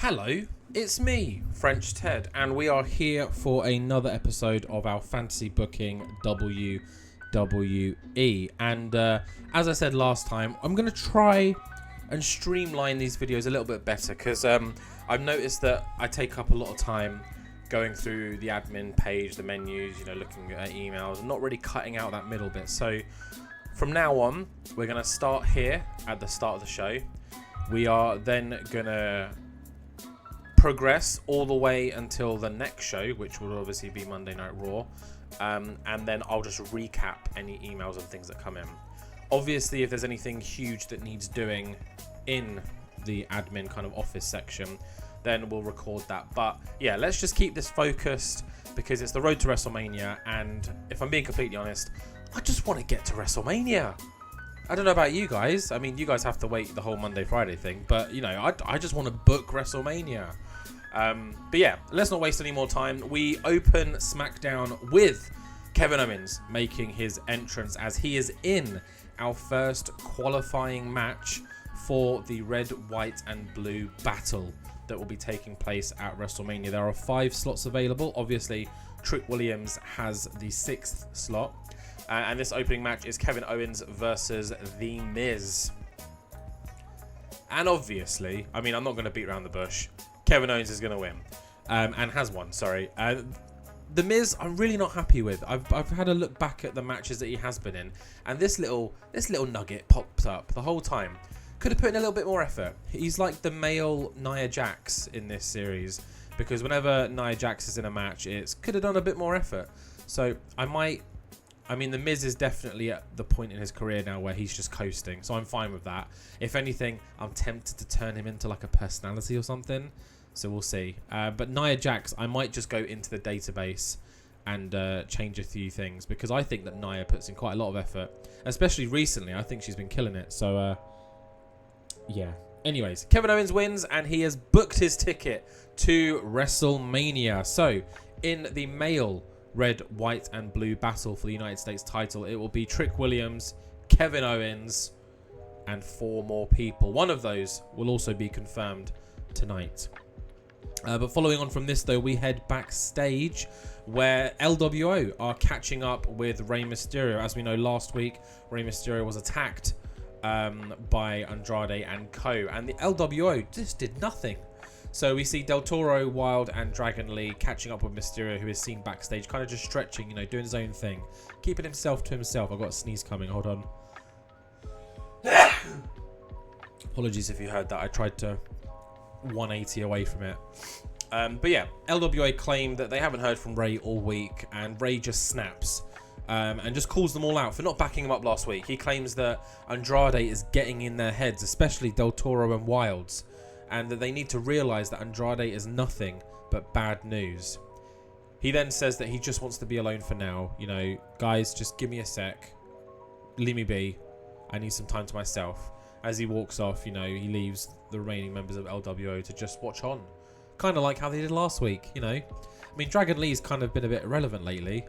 Hello, it's me, French Ted, and we are here for another episode of our Fantasy Booking WWE. And as I said last time, I'm going to try and streamline these videos a little bit better because I've noticed that I take up a lot of time going through the admin page, the menus, looking at emails, and not really cutting out that middle bit. So from now on, we're going to start here at the start of the show. We are then going to progress all the way until the next show, which will obviously be Monday Night Raw, and then I'll just recap any emails and things that come in. Obviously, if there's anything huge that needs doing in the admin kind of office section, then we'll record that. But yeah, let's just keep this focused because it's the road to WrestleMania, and if I'm being completely honest, I just want to get to WrestleMania. I don't know about you guys. I mean, you guys have to wait the whole Monday, Friday thing, but I just want to book WrestleMania. But yeah, let's not waste any more time. We open SmackDown with Kevin Owens making his entrance as he is in our first qualifying match for the Red, White and Blue Battle that will be taking place at WrestleMania. There are 5 slots available. Obviously, Trick Williams has the 6th slot. And this opening match is Kevin Owens versus The Miz. And obviously, I mean, I'm not going to beat around the bush. Kevin Owens is going to win. And has won, sorry. The Miz, I'm really not happy with. I've had a look back at the matches that he has been in. And this little nugget pops up the whole time. Could have put in a little bit more effort. He's like the male Nia Jax in this series. Because whenever Nia Jax is in a match, could have done a bit more effort. So The Miz is definitely at the point in his career now where he's just coasting, so I'm fine with that. If anything, I'm tempted to turn him into like a personality or something, so we'll see. But Nia Jax, I might just go into the database and change a few things, because I think that Nia puts in quite a lot of effort, especially recently. I think she's been killing it, so yeah. Anyways, Kevin Owens wins, and he has booked his ticket to WrestleMania. So, in the male Red, White and Blue battle for the United States title, it will be Trick Williams, Kevin Owens, and 4 more people. One of those will also be confirmed tonight. But following on from this, though, we head backstage where LWO are catching up with Rey Mysterio. As we know, last week, Rey Mysterio was attacked by Andrade and co. And the LWO just did nothing. So we see Del Toro, Wilde and Dragon Lee catching up with Mysterio, who is seen backstage, kind of just stretching, doing his own thing. Keeping himself to himself. I've got a sneeze coming, hold on. Apologies if you heard that. I tried to 180 away from it. But yeah, LWA claim that they haven't heard from Rey all week, and Rey just snaps and just calls them all out for not backing him up last week. He claims that Andrade is getting in their heads, especially Del Toro and Wilde's, and that they need to realise that Andrade is nothing but bad news. He then says that he just wants to be alone for now. Guys, just give me a sec. Leave me be. I need some time to myself. As he walks off, he leaves the remaining members of LWO to just watch on. Kind of like how they did last week, I mean, Dragon Lee's kind of been a bit irrelevant lately.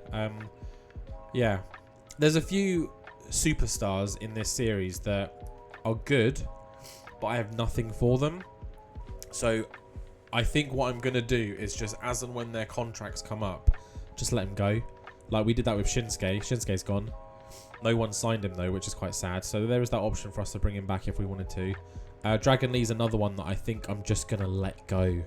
Yeah. There's a few superstars in this series that are good, but I have nothing for them. So I think what I'm going to do is just, as and when their contracts come up, just let them go. Like we did that with Shinsuke. Shinsuke's gone. No one signed him though, which is quite sad. So there is that option for us to bring him back if we wanted to. Dragon Lee's another one that I think I'm just going to let go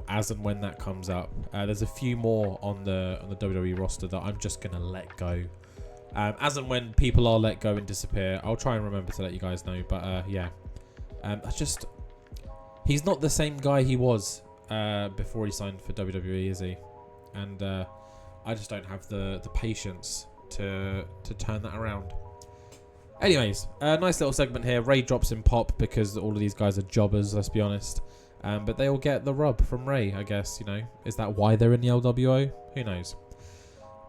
as and when that comes up. There's a few more on the WWE roster that I'm just going to let go. As and when people are let go and disappear, I'll try and remember to let you guys know. But yeah, he's not the same guy he was before he signed for WWE, is he? And I just don't have the patience to turn that around. Anyways, nice little segment here. Rey drops in pop because all of these guys are jobbers, let's be honest. But they all get the rub from Rey, I guess, Is that why they're in the LWO? Who knows?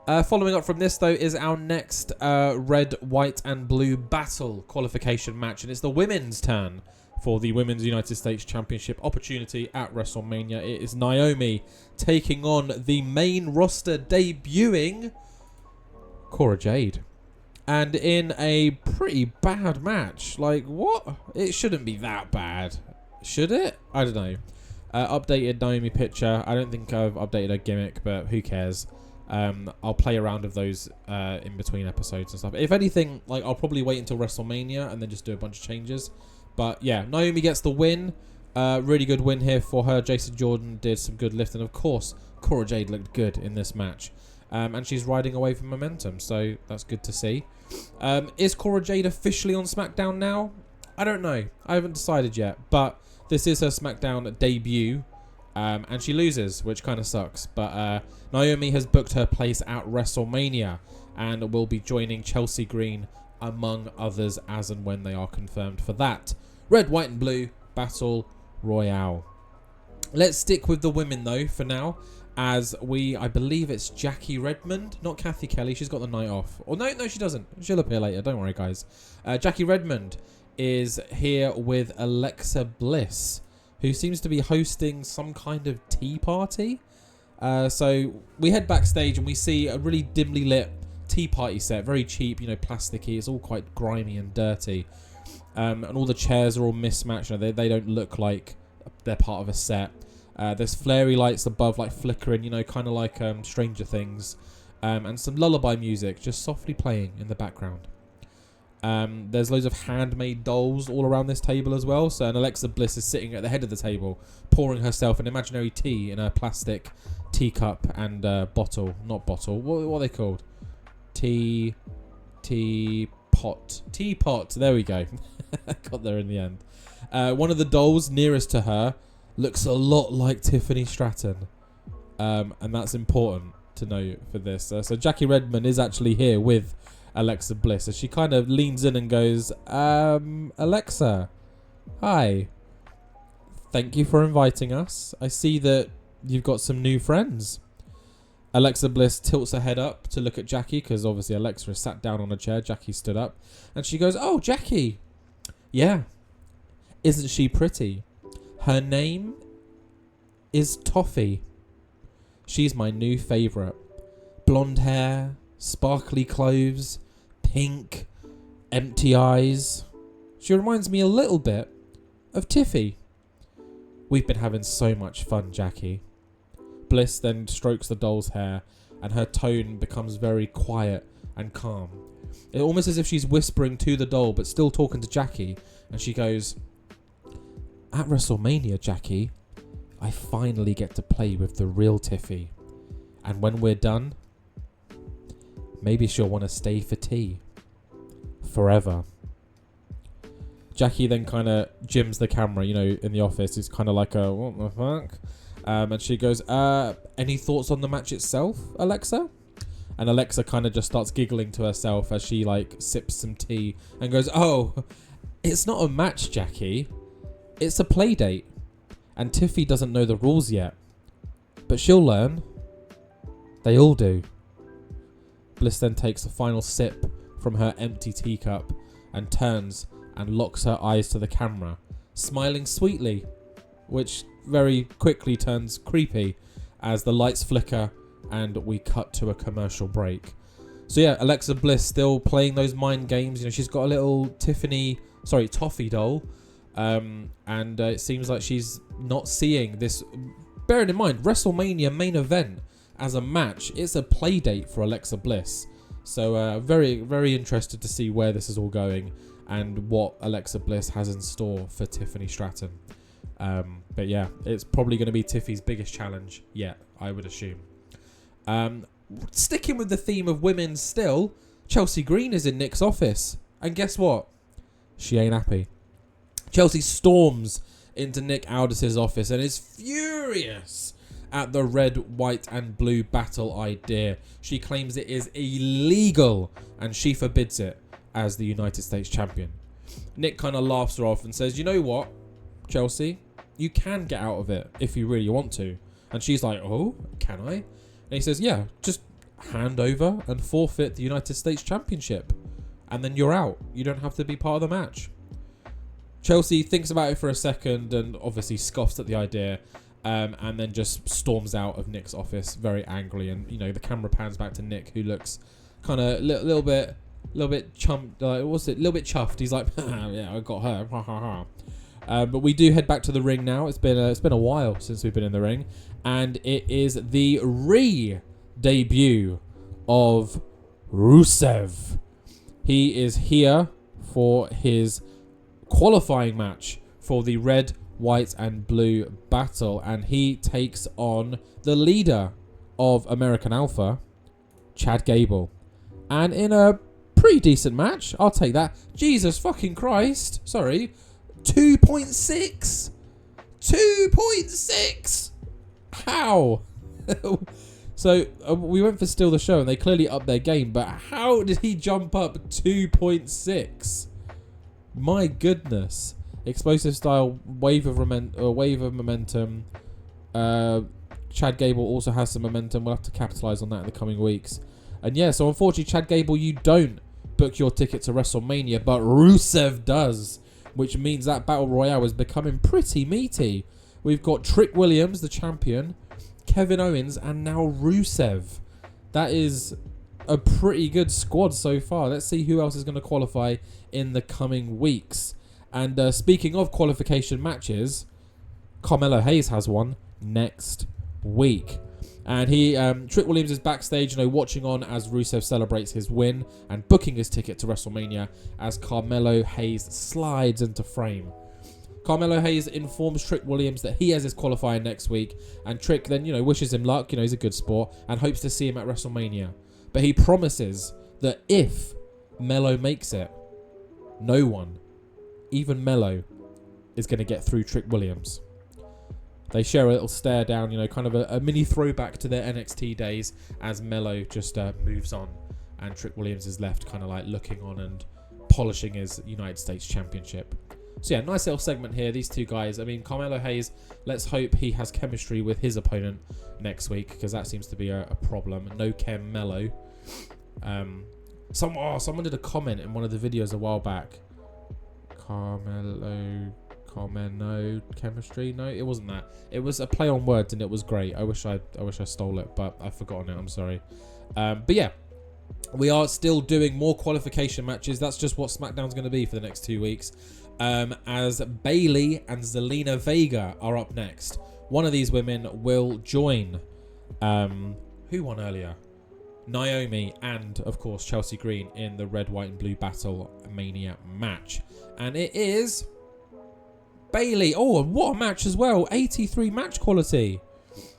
Following up from this, though, is our next Red, White and Blue battle qualification match. And it's the women's turn for the Women's United States Championship opportunity at WrestleMania. It is Naomi taking on the main roster debuting Cora Jade. And in a pretty bad match. Like, what? It shouldn't be that bad. Should it? I don't know. Updated Naomi picture. I don't think I've updated her gimmick, but who cares? I'll play around with those in between episodes and stuff. If anything, like I'll probably wait until WrestleMania and then just do a bunch of changes. But yeah, Naomi gets the win. Really good win here for her. Jason Jordan did some good lifting. Of course, Cora Jade looked good in this match. And she's riding away from momentum, so that's good to see. Is Cora Jade officially on SmackDown now? I don't know. I haven't decided yet. But this is her SmackDown debut. And she loses, which kind of sucks. But Naomi has booked her place at WrestleMania and will be joining Chelsea Green, among others, as and when they are confirmed for that. Red, white and blue Battle Royale. Let's stick with the women, though, for now. As I believe it's Jackie Redmond, not Kathy Kelly. She's got the night off. Or no, she doesn't. She'll appear later. Don't worry, guys. Jackie Redmond is here with Alexa Bliss, who seems to be hosting some kind of tea party. So we head backstage and we see a really dimly lit tea party set. Very cheap, plasticky. It's all quite grimy and dirty. And all the chairs are all mismatched. They don't look like they're part of a set. There's flary lights above, like flickering, kind of like Stranger Things. And some lullaby music just softly playing in the background. There's loads of handmade dolls all around this table as well. So, and Alexa Bliss is sitting at the head of the table, pouring herself an imaginary tea in a plastic teacup and bottle. Not bottle. What are they called? Teapot. Teapot. There we go. Got there in the end. One of the dolls nearest to her looks a lot like Tiffany Stratton. And that's important to know for this. So Jackie Redmond is actually here with Alexa Bliss, as she kind of leans in and goes, Alexa, hi. Thank you for inviting us. I see that you've got some new friends. Alexa Bliss tilts her head up to look at Jackie, because obviously Alexa is sat down on a chair. Jackie stood up. And she goes, oh, Jackie. Yeah. Isn't she pretty? Her name is Toffee. She's my new favourite. Blonde hair, sparkly clothes, pink, empty eyes. She reminds me a little bit of Tiffy. We've been having so much fun, Jackie. Bliss then strokes the doll's hair and her tone becomes very quiet and calm. It's almost as if she's whispering to the doll but still talking to Jackie, and she goes, at WrestleMania, Jackie, I finally get to play with the real Tiffy. And when we're done, maybe she'll want to stay for tea. Forever. Jackie then kind of jims the camera, in the office. It's kind of like a, what the fuck? And she goes, any thoughts on the match itself, Alexa? And Alexa kind of just starts giggling to herself as she, sips some tea and goes, oh, it's not a match, Jackie. It's a play date. And Tiffy doesn't know the rules yet. But she'll learn. They all do. Bliss then takes a final sip from her empty teacup and turns and locks her eyes to the camera, smiling sweetly, which very quickly turns creepy as the lights flicker and we cut to a commercial break. So yeah, Alexa Bliss still playing those mind games. She's got a little Toffee doll, and it seems like she's not seeing this. Bearing in mind, WrestleMania main event as a match, it's a play date for Alexa Bliss. So very, very interested to see where this is all going and what Alexa Bliss has in store for Tiffany Stratton. But yeah, it's probably going to be Tiffy's biggest challenge yet, I would assume. Sticking with the theme of women still, Chelsea Green is in Nick's office. And guess what? She ain't happy. Chelsea storms into Nick Aldis's office and is furious at the red, white and blue battle idea. She claims it is illegal and she forbids it as the United States champion. Nick kind of laughs her off and says, you know what, Chelsea, you can get out of it if you really want to. And she's like, oh, can I? And he says, yeah, just hand over and forfeit the United States championship and then you're out. You don't have to be part of the match. Chelsea thinks about it for a second and obviously scoffs at the idea. And then just storms out of Nick's office very angrily, and the camera pans back to Nick, who looks kind of little bit chuffed. He's like, yeah, I got her. But we do head back to the ring now. It's been a while since we've been in the ring, and it is the debut of Rusev. He is here for his qualifying match for the red, white and blue battle, and he takes on the leader of American Alpha, Chad Gable. And in a pretty decent match, I'll take that. Jesus fucking Christ. Sorry. 2.6. 2.6. How? So we went for Steal the Show and they clearly upped their game, but how did he jump up 2.6? My goodness. Explosive style, wave of momentum. Chad Gable also has some momentum. We'll have to capitalize on that in the coming weeks. And yeah, so unfortunately, Chad Gable, you don't book your ticket to WrestleMania, but Rusev does, which means that Battle Royale is becoming pretty meaty. We've got Trick Williams, the champion, Kevin Owens, and now Rusev. That is a pretty good squad so far. Let's see who else is going to qualify in the coming weeks. And speaking of qualification matches, Carmelo Hayes has one next week. And Trick Williams is backstage, watching on as Rusev celebrates his win and booking his ticket to WrestleMania as Carmelo Hayes slides into frame. Carmelo Hayes informs Trick Williams that he has his qualifier next week, and Trick then, wishes him luck, he's a good sport, and hopes to see him at WrestleMania. But he promises that if Melo makes it, no one, even Melo, is going to get through Trick Williams. They share a little stare down, kind of a mini throwback to their NXT days as Melo just moves on and Trick Williams is left kind of like looking on and polishing his United States Championship. So yeah, nice little segment here. These two guys, Carmelo Hayes, let's hope he has chemistry with his opponent next week, because that seems to be a problem. No Chem Melo. Someone did a comment in one of the videos a while back. Carmelo chemistry? No, it wasn't that. It was a play on words and it was great. I wish I stole it, but I've forgotten it. I'm sorry. But yeah, we are still doing more qualification matches. That's just what SmackDown's going to be for the next 2 weeks. As Bayley and Zelina Vega are up next. One of these women will join. Who won earlier? Naomi and, of course, Chelsea Green in the Red, White and Blue Battle Mania match. And it is Bayley. Oh, and what a match as well. 83 match quality.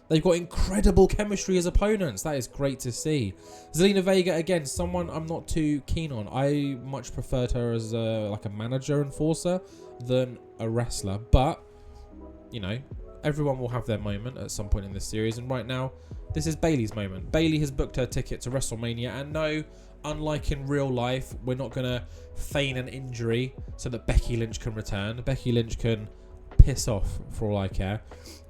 They've got incredible chemistry as opponents. That is great to see. Zelina Vega, again, someone I'm not too keen on. I much preferred her as a manager enforcer than a wrestler. But, everyone will have their moment at some point in this series. And right now, this is Bayley's moment. Bayley has booked her ticket to WrestleMania. And no, unlike in real life, we're not going to feign an injury so that Becky Lynch can return. Becky Lynch can piss off for all I care.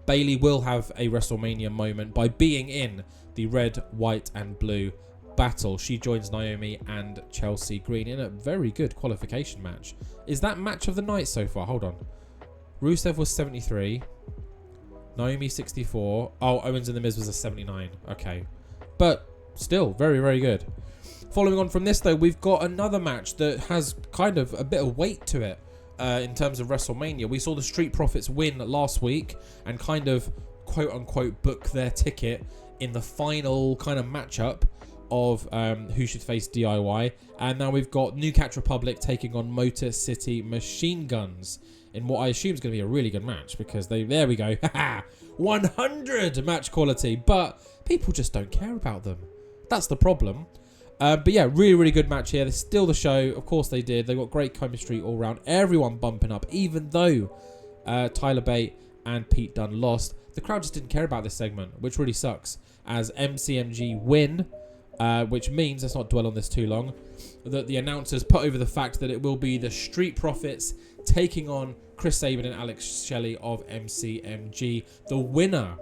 Bayley will have a WrestleMania moment by being in the red, white and blue battle. She joins Naomi and Chelsea Green in a very good qualification match. Is that match of the night so far? Hold on. Rusev was 73. Naomi 64. Oh, Owens and The Miz was a 79. Okay. But still, very, very good. Following on from this, though, we've got another match that has kind of a bit of weight to it. In terms of WrestleMania, we saw the Street Profits win last week and kind of quote-unquote book their ticket in the final kind of matchup of who should face DIY. And now we've got New Catch Republic taking on Motor City Machine Guns in what I assume is going to be a really good match, because there we go, 100 match quality, but people just don't care about them. That's the problem. But yeah, really, really good match here. They steal the show. Of course they did. They got great chemistry all round. Everyone bumping up, even though Tyler Bate and Pete Dunne lost. The crowd just didn't care about this segment, which really sucks. As MCMG win, which means, let's not dwell on this too long, that the announcers put over the fact that it will be the Street Profits taking on Chris Sabin and Alex Shelley of MCMG. The winner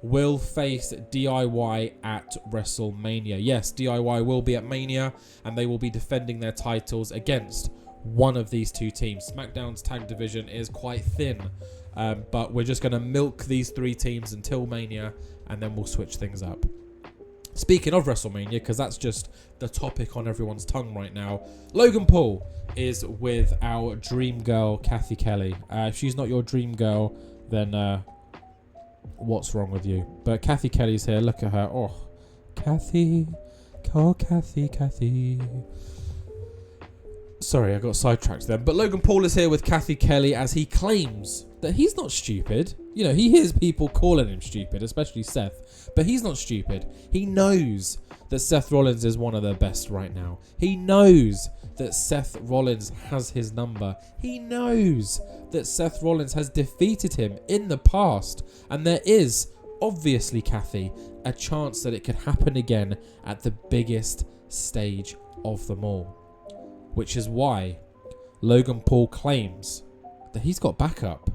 will face DIY at WrestleMania. Yes, DIY will be at Mania, and they will be defending their titles against one of these two teams. SmackDown's tag division is quite thin, but we're just going to milk these three teams until Mania, and then we'll switch things up. Speaking of WrestleMania, because that's just the topic on everyone's tongue right now, Logan Paul is with our dream girl, Kathy Kelly. If she's not your dream girl, then what's wrong with you? But Kathy Kelly's here. Look at her. Oh, Kathy. Oh, Kathy. Sorry, I got sidetracked then. But Logan Paul is here with Kathy Kelly as he claims that he's not stupid. You know, he hears people calling him stupid, especially Seth. But he's not stupid. He knows that Seth Rollins is one of the best right now. He knows that Seth Rollins has his number. He knows that Seth Rollins has defeated him in the past. And there is, obviously, Kathy, a chance that it could happen again at the biggest stage of them all. Which is why Logan Paul claims that he's got backup.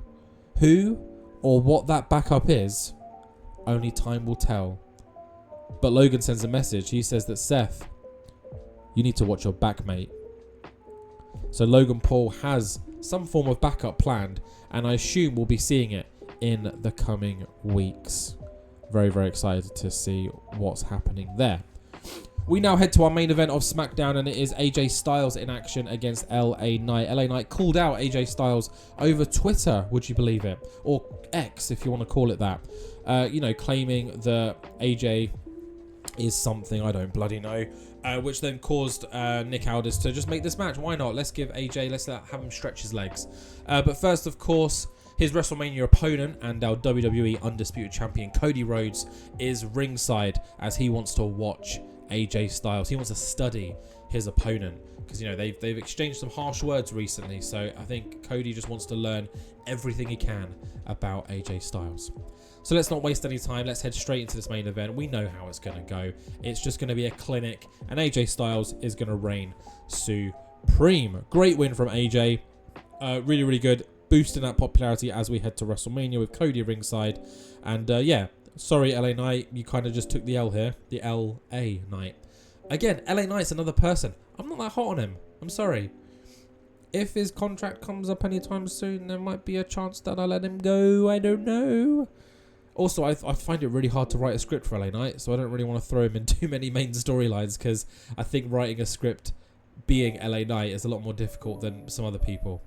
Who or what that backup is, only time will tell. But Logan sends a message. He says that, Seth, you need to watch your back, mate. So Logan Paul has some form of backup planned, and I assume we'll be seeing it in the coming weeks. Very, very excited to see what's happening there. We now head to our main event of SmackDown, and it is AJ Styles in action against LA Knight. LA Knight called out AJ Styles over Twitter, would you believe it? Or X, if you want to call it that. Claiming that AJ is something I don't bloody know. Which then caused Nick Aldis to just make this match. Why not? Let's give AJ, let's have him stretch his legs. But first, of course, his WrestleMania opponent and our WWE Undisputed Champion Cody Rhodes is ringside as he wants to watch AJ Styles. He wants to study his opponent because, they've exchanged some harsh words recently. So I think Cody just wants to learn everything he can about AJ Styles. So let's not waste any time. Let's head straight into this main event. We know how it's going to go. It's just going to be a clinic, and AJ Styles is going to reign supreme. Great win from AJ. Really, really good. Boosting that popularity as we head to WrestleMania with Cody ringside. And sorry, LA Knight, you kind of just took the L here. The LA Knight. Again, LA Knight's another person. I'm not that hot on him. I'm sorry. If his contract comes up anytime soon, there might be a chance that I let him go. I don't know. Also, I find it really hard to write a script for LA Knight, so I don't really want to throw him in too many main storylines because I think writing a script being LA Knight is a lot more difficult than some other people.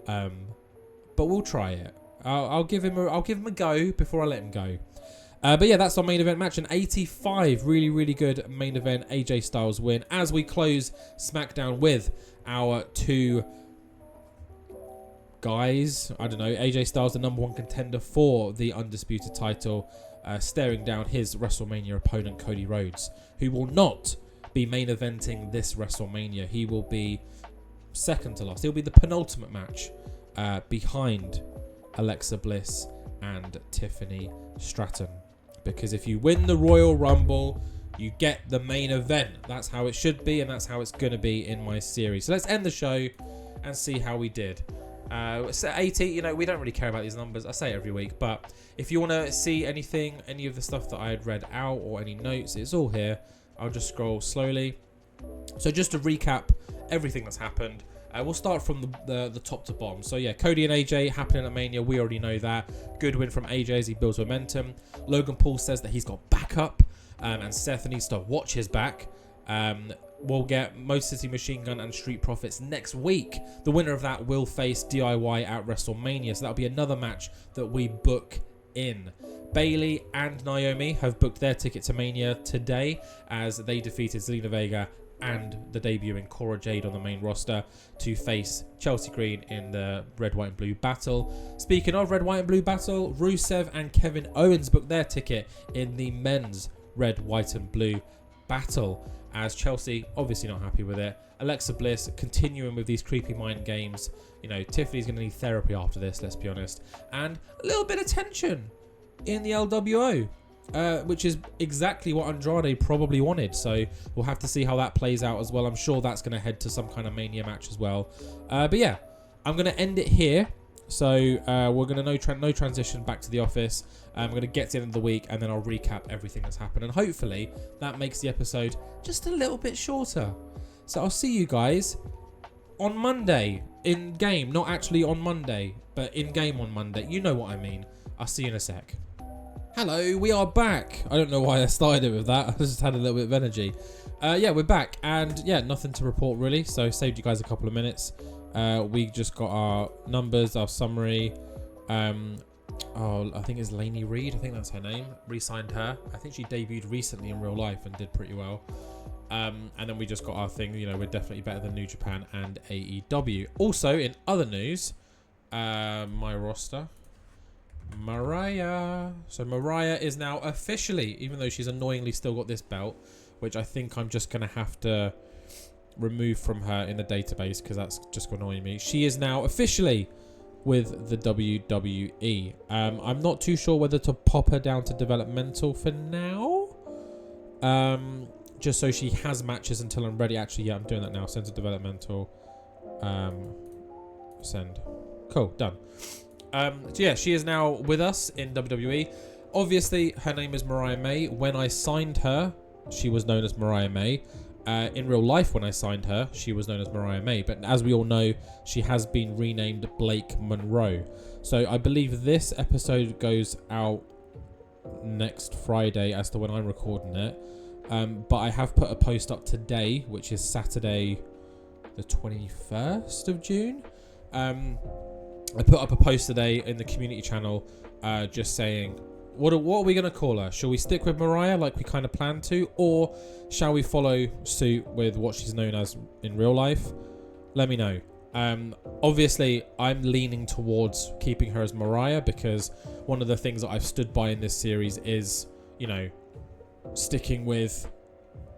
But we'll try it. I'll give him a go before I let him go. But yeah, that's our main event match. An 85, really, really good main event. AJ Styles win as we close SmackDown with our two guys. I don't know. AJ Styles, the number one contender for the Undisputed title, staring down his WrestleMania opponent, Cody Rhodes, who will not be main eventing this WrestleMania. He will be second to last. He'll be the penultimate match behind Alexa Bliss and Tiffany Stratton. Because if you win the Royal Rumble, you get the main event. That's how it should be, and that's how it's going to be in my series. So let's end the show and see how we did. So 80, we don't really care about these numbers. I say it every week. But if you want to see anything, any of the stuff that I had read out or any notes, it's all here. I'll just scroll slowly. So just to recap everything that's happened. We'll start from the top to bottom. So yeah, Cody and AJ happening at Mania. We already know that. Good win from AJ as he builds momentum. Logan Paul says that he's got backup, and Seth needs to watch his back. We'll get Mo City Machine Gun and Street Profits next week. The winner of that will face DIY at WrestleMania. So that'll be another match that we book in. Bayley and Naomi have booked their ticket to Mania today as they defeated Zelina Vega and the debuting Cora Jade on the main roster to face Chelsea Green in the Red, White and Blue Battle. Speaking of Red, White and Blue Battle, Rusev and Kevin Owens booked their ticket in the men's Red, White and Blue Battle as Chelsea obviously not happy with it. Alexa Bliss continuing with these creepy mind games. Tiffany's going to need therapy after this, let's be honest. And a little bit of tension in the LWO. Which is exactly what Andrade probably wanted. So we'll have to see how that plays out as well. I'm sure that's going to head to some kind of Mania match as well. But yeah, I'm going to end it here. So we're going to no transition back to the office. I'm going to get to the end of the week and then I'll recap everything that's happened. And hopefully that makes the episode just a little bit shorter. So I'll see you guys on Monday in game. Not actually on Monday, but in game on Monday. You know what I mean. I'll see you in a sec. Hello, we are back. I don't know why I started it with that. I just had a little bit of energy. Yeah, we're back, and yeah, nothing to report really. So saved you guys a couple of minutes. We just got our numbers, our summary. Oh, I think it's Lainey Reed. I think that's her name. Re-signed her. I think she debuted recently in real life and did pretty well. And then we just got our thing. You know, we're definitely better than New Japan and AEW. Also, in other news, my roster. Mariah. So Mariah is now officially, even though she's annoyingly still got this belt, which I think I'm just going to have to remove from her in the database because that's just annoying me. She is now officially with the WWE. I'm not too sure whether to pop her down to developmental for now. Just so she has matches until I'm ready. Actually, yeah, I'm doing that now. Send to developmental. Send. Cool, done. So yeah, she is now with us in WWE. Obviously, her name is Mariah May. When I signed her, she was known as Mariah May. In real life, when I signed her, she was known as Mariah May. But as we all know, she has been renamed Blake Monroe. So I believe this episode goes out next Friday as to when I'm recording it. But I have put a post up today, which is Saturday the 21st of June. I put up a post today in the community channel just saying, what are we going to call her? Shall we stick with Mariah like we kind of planned to? Or shall we follow suit with what she's known as in real life? Let me know. Obviously, I'm leaning towards keeping her as Mariah because one of the things that I've stood by in this series is, you know, sticking with,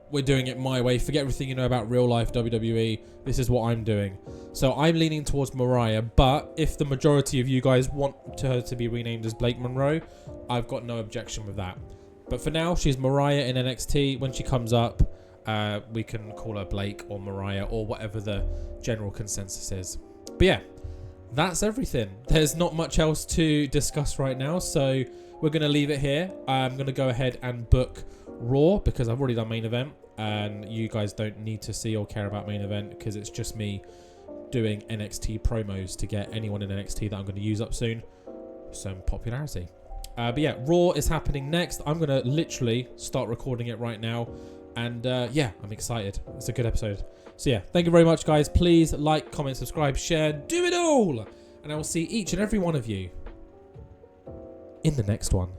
we're doing it my way. Forget everything you know about real life WWE. This is what I'm doing. So I'm leaning towards Mariah, but if the majority of you guys want her to be renamed as Blake Monroe, I've got no objection with that. But for now, she's Mariah in NXT. When she comes up, we can call her Blake or Mariah or whatever the general consensus is. But yeah, that's everything. There's not much else to discuss right now, so we're going to leave it here. I'm going to go ahead and book Raw because I've already done main event and you guys don't need to see or care about main event because it's just me doing NXT promos to get anyone in NXT that I'm going to use up soon some popularity. But yeah, Raw is happening next. I'm going to literally start recording it right now and yeah, I'm excited. It's a good episode. So yeah, thank you very much guys. Please like, comment, subscribe, share, do it all, and I will see each and every one of you in the next one.